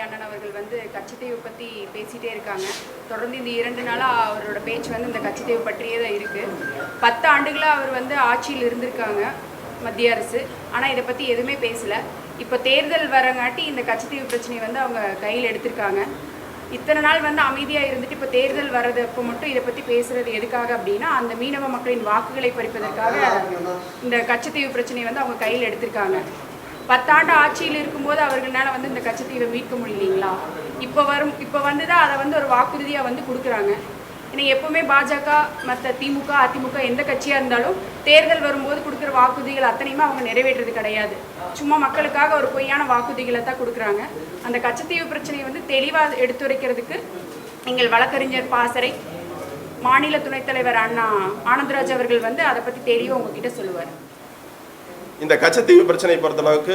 அண்ணன் அவர்கள் வந்து கச்சத்தீவு பற்றி பேசிகிட்டே இருக்காங்க. தொடர்ந்து இந்த 2 நாளாக அவரோட பேச்சு வந்து இந்த கச்சத்தீவு பற்றியே தான் இருக்குது. 10 ஆண்டுகளாக அவர் வந்து ஆட்சியில் இருந்திருக்காங்க மத்திய அரசு. ஆனால் இதை பற்றி எதுவுமே பேசலை. இப்போ தேர்தல் வரங்காட்டி இந்த கச்சத்தீவு பிரச்சனையை வந்து அவங்க கையில் எடுத்திருக்காங்க. இத்தனை நாள் வந்து அமைதியாக இருந்துட்டு இப்போ தேர்தல் வர்றது அப்போ மட்டும் இதை பற்றி பேசுகிறது எதுக்காக அப்படின்னா, அந்த மீனவ மக்களின் வாக்குகளை பறிப்பதற்காக இந்த கச்சத்தீவு பிரச்சனையை வந்து அவங்க கையில் எடுத்திருக்காங்க. 10 ஆண்டு ஆட்சியில் இருக்கும்போது அவர்களால் வந்து இந்த கச்சத்தீவை மீட்க முடியலைங்களா? இப்போ வந்து தான் அதை வந்து ஒரு வாக்குறுதியாக வந்து கொடுக்குறாங்க. ஏன்னா எப்போவுமே பாஜக மற்ற திமுக அதிமுக எந்த கட்சியாக இருந்தாலும் தேர்தல் வரும்போது கொடுக்குற வாக்குறுதிகள் அத்தனையுமே அவங்க நிறைவேற்றுறது கிடையாது. சும்மா மக்களுக்காக ஒரு பொய்யான வாக்குறுதிகளை தான் கொடுக்குறாங்க. அந்த கச்சத்தீவு பிரச்சனையை வந்து தெளிவாக எடுத்துரைக்கிறதுக்கு எங்கள் வழக்கறிஞர் பாசறை மாநில துணைத் தலைவர் அண்ணா ஆனந்தராஜ் அவர்கள் வந்து அதை பற்றி தெளிவாக உங்ககிட்ட சொல்லுவார். இந்த கச்சத்தீவு பிரச்சனை பொறுத்தளவுக்கு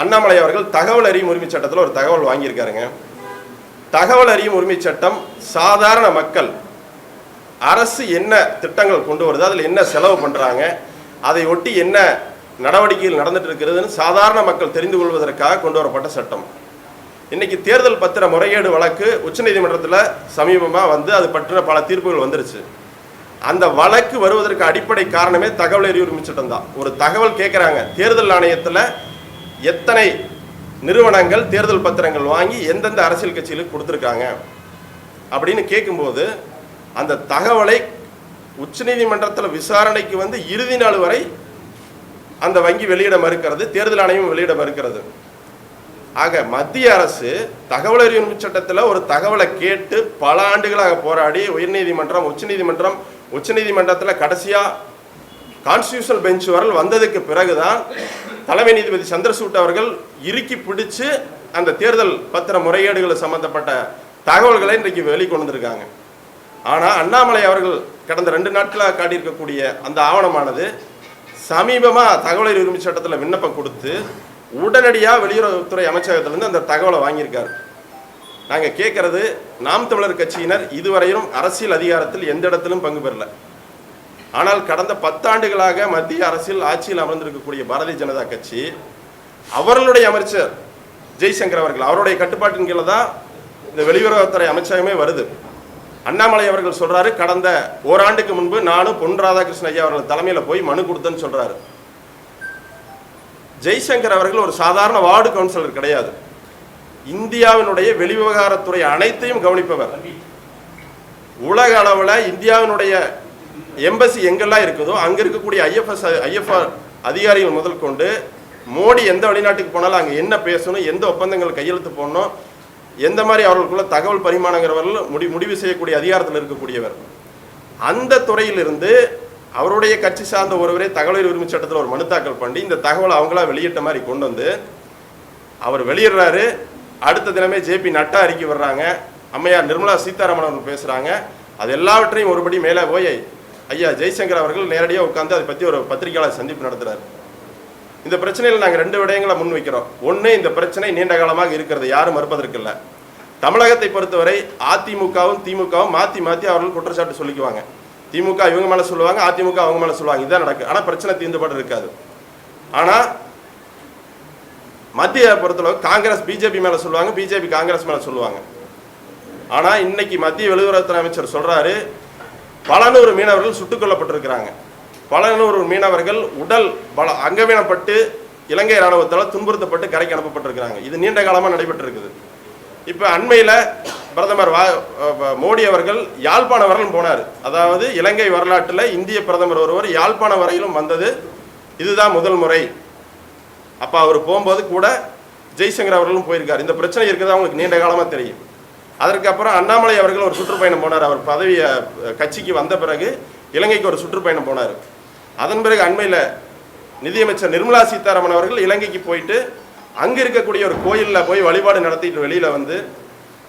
அண்ணாமலை அவர்கள் தகவல் அறியும் உரிமை சட்டத்தில் ஒரு தகவல் வாங்கியிருக்காருங்க. தகவல் அறியும் உரிமை சட்டம் சாதாரண மக்கள் அரசு என்ன திட்டங்கள் கொண்டு வருது, அதில் என்ன செலவு பண்ணுறாங்க, அதை ஒட்டி என்ன நடவடிக்கைகள் நடந்துட்டு இருக்கிறதுன்னு சாதாரண மக்கள் தெரிந்து கொள்வதற்காக கொண்டு வரப்பட்ட சட்டம். இன்னைக்கு தேர்தல் பத்திர முறைகேடு வழக்கு உச்சநீதிமன்றத்தில் சமீபமாக வந்து அது பற்றின பல தீர்ப்புகள் வந்துருச்சு. அந்த வழக்கு வருவதற்கு அடிப்படை காரணமே தகவல் அறியும் உரிமை சட்டம் தான். ஒரு தகவல் கேட்குறாங்க, தேர்தல் ஆணையத்தில் எத்தனை நிறுவனங்கள் தேர்தல் பத்திரங்கள் வாங்கி எந்தெந்த அரசியல் கட்சிகளுக்கு கொடுத்துருக்காங்க அப்படின்னு கேட்கும்போது அந்த தகவலை உச்சநீதிமன்றத்தில் விசாரணைக்கு வந்து இறுதி நாள் வரை அந்த வங்கி வெளியிட மறுக்கிறது, தேர்தல் ஆணையம் வெளியிட மறுக்கிறது. ஆக மத்திய அரசு தகவல் அறியும் உரிமை சட்டத்தில் ஒரு தகவலை கேட்டு பல ஆண்டுகளாக போராடி உயர்நீதிமன்றம் உச்சநீதிமன்றத்தில் கடைசியாக கான்ஸ்டியூஷனல் பெஞ்ச் வரல் வந்ததுக்கு பிறகுதான் தலைமை நீதிபதி சந்திரசூட் அவர்கள் இறுக்கி பிடிச்சு அந்த தேர்தல் பத்திர முறைகேடுகள் சம்பந்தப்பட்ட தகவல்களை இன்றைக்கு வெளிக்கொண்டு வந்திருக்காங்க. ஆனால் அண்ணாமலை அவர்கள் கடந்த 2 நாட்களாக காட்டியிருக்கக்கூடிய அந்த ஆவணமானது சமீபமாக தகவல் அறியும் உரிமை சட்டத்தில் விண்ணப்பம் கொடுத்து உடனடியாக வெளியுறவுத்துறை அமைச்சகத்திலிருந்து அந்த தகவலை வாங்கியிருக்காரு. நாங்கள் கேட்கறது, நாம் தமிழர் கட்சியினர் இதுவரையும் அரசியல் அதிகாரத்தில் எந்த இடத்திலும் பங்கு பெறல. ஆனால் கடந்த 10 ஆண்டுகளாக மத்திய அரசியல் ஆட்சியில் அமர்ந்திருக்கக்கூடிய பாரதிய ஜனதா கட்சி அவர்களுடைய அமைச்சர் ஜெய்சங்கர் அவர்கள் அவருடைய கட்டுப்பாட்டின் கீழே தான் இந்த வெளியுறவுத்துறை அமைச்சகமே வருது. அண்ணாமலை அவர்கள் சொல்றாரு, கடந்த ஓராண்டுக்கு முன்பு நானும் பொன் ராதாகிருஷ்ணன் ஐயா அவர்கள் தலைமையில் போய் மனு கொடுத்தேன்னு சொல்றாரு. ஜெய்சங்கர் அவர்கள் ஒரு சாதாரண வார்டு கவுன்சிலர் கிடையாது. இந்தியாவினுடைய வெளிவிவகாரத்துறை அனைத்தையும் கவனிப்பவர். உலக அளவில் இந்தியாவினுடைய எம்பசி எங்கெல்லாம் இருக்குதோ அங்கே இருக்கக்கூடிய ஐஎஃப்ஆர் அதிகாரிகள் முதல் கொண்டு மோடி எந்த வெளிநாட்டுக்கு போனாலும் அங்கே என்ன பேசணும், எந்த ஒப்பந்தங்கள் கையெழுத்து போடணும், எந்த மாதிரி அவர்களுக்குள்ள தகவல் பரிமாணங்கிறவர்கள் முடிவு செய்யக்கூடிய அதிகாரத்தில் இருக்கக்கூடியவர். அந்த துறையிலிருந்து அவருடைய கட்சி சார்ந்த ஒருவரே தகவல் உரிமை சட்டத்தில் ஒரு மனு தாக்கல் பண்ணி இந்த தகவலை அவங்களா வெளியிட்ட மாதிரி கொண்டு வந்து அவர் வெளியிடுறாரு. அடுத்த தினமே ஜேபி நட்டா அறிக்கை வர்றாங்க, அம்மையார் நிர்மலா சீதாராமன் அவர்கள் பேசுகிறாங்க. அது எல்லாவற்றையும் ஒருபடி மேலே போய் ஐயா ஜெய்சங்கர் அவர்கள் நேரடியாக உட்காந்து அதை பற்றி ஒரு பத்திரிகையாளர் சந்திப்பு நடத்துகிறார். இந்த பிரச்சனையில் நாங்கள் 2 விடயங்களை முன்வைக்கிறோம். ஒன்று, இந்த பிரச்சனை நீண்ட காலமாக இருக்கிறது, யாரும் மறுப்பதற்கு இல்லை. தமிழகத்தை பொறுத்தவரை அதிமுகவும் திமுகவும் மாற்றி அவர்கள் குற்றச்சாட்டு சொல்லிக்குவாங்க. திமுக இவங்க மேலே சொல்லுவாங்க, அதிமுக அவங்க மேலே சொல்லுவாங்க. இதுதான் நடக்கும். ஆனால் பிரச்சனை தீர்ந்துபாடு இருக்காது. ஆனால் மத்திய பொறுத்தளவு காங்கிரஸ் பிஜேபி மேலே சொல்லுவாங்க, பிஜேபி காங்கிரஸ் மேலே சொல்லுவாங்க. ஆனால் இன்னைக்கு மத்திய வெளியுறவுத்துறை அமைச்சர் சொல்றாரு, பல நூறு மீனவர்கள் சுட்டுக் கொல்லப்பட்டிருக்கிறாங்க. பல நூறு மீனவர்கள் உடல் அங்கவீனப்பட்டு இலங்கை இராணுவத்தால் துன்புறுத்தப்பட்டு கரைக்கு அனுப்பப்பட்டிருக்கிறாங்க. இது நீண்ட காலமாக நடைபெற்று இருக்குது. இப்போ அண்மையில் பிரதமர் மோடி அவர்கள் யாழ்ப்பாணம் வரையிலும் போனார். அதாவது இலங்கை வரலாற்றில் இந்திய பிரதமர் ஒருவர் யாழ்ப்பாணம் வரையிலும் வந்தது இதுதான் முதல் முறை. அப்போ அவர் போகும்போது கூட ஜெய்சங்கர் அவர்களும் போயிருக்கார். இந்த பிரச்சனை இருக்கிறது அவங்களுக்கு நீண்ட காலமாக தெரியும். அதற்கப்புறம் அண்ணாமலை அவர்கள் ஒரு சுற்றுப்பயணம் போனார். அவர் பதவியை கட்சிக்கு வந்த பிறகு இலங்கைக்கு ஒரு சுற்றுப்பயணம் போனார். அதன் பிறகு அண்மையில் நிதியமைச்சர் நிர்மலா சீதாராமன் அவர்கள் இலங்கைக்கு போயிட்டு அங்கே இருக்கக்கூடிய ஒரு கோயிலில் போய் வழிபாடு நடத்திட்டு வெளியில் வந்து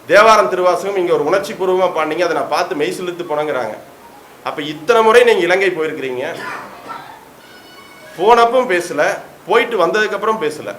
தேவாரம் திருவாசகம் இங்கே ஒரு உணர்ச்சி பூர்வமாக பாண்டிங்க, அதை நான் பார்த்து மெய் சிலுத்து போனங்கிறாங்க. அப்போ இத்தனை முறை நீங்கள் இலங்கை போயிருக்கிறீங்க, போனப்பும் பேசலை, போயிட்டு வந்ததுக்கப்புறம் பேசலை.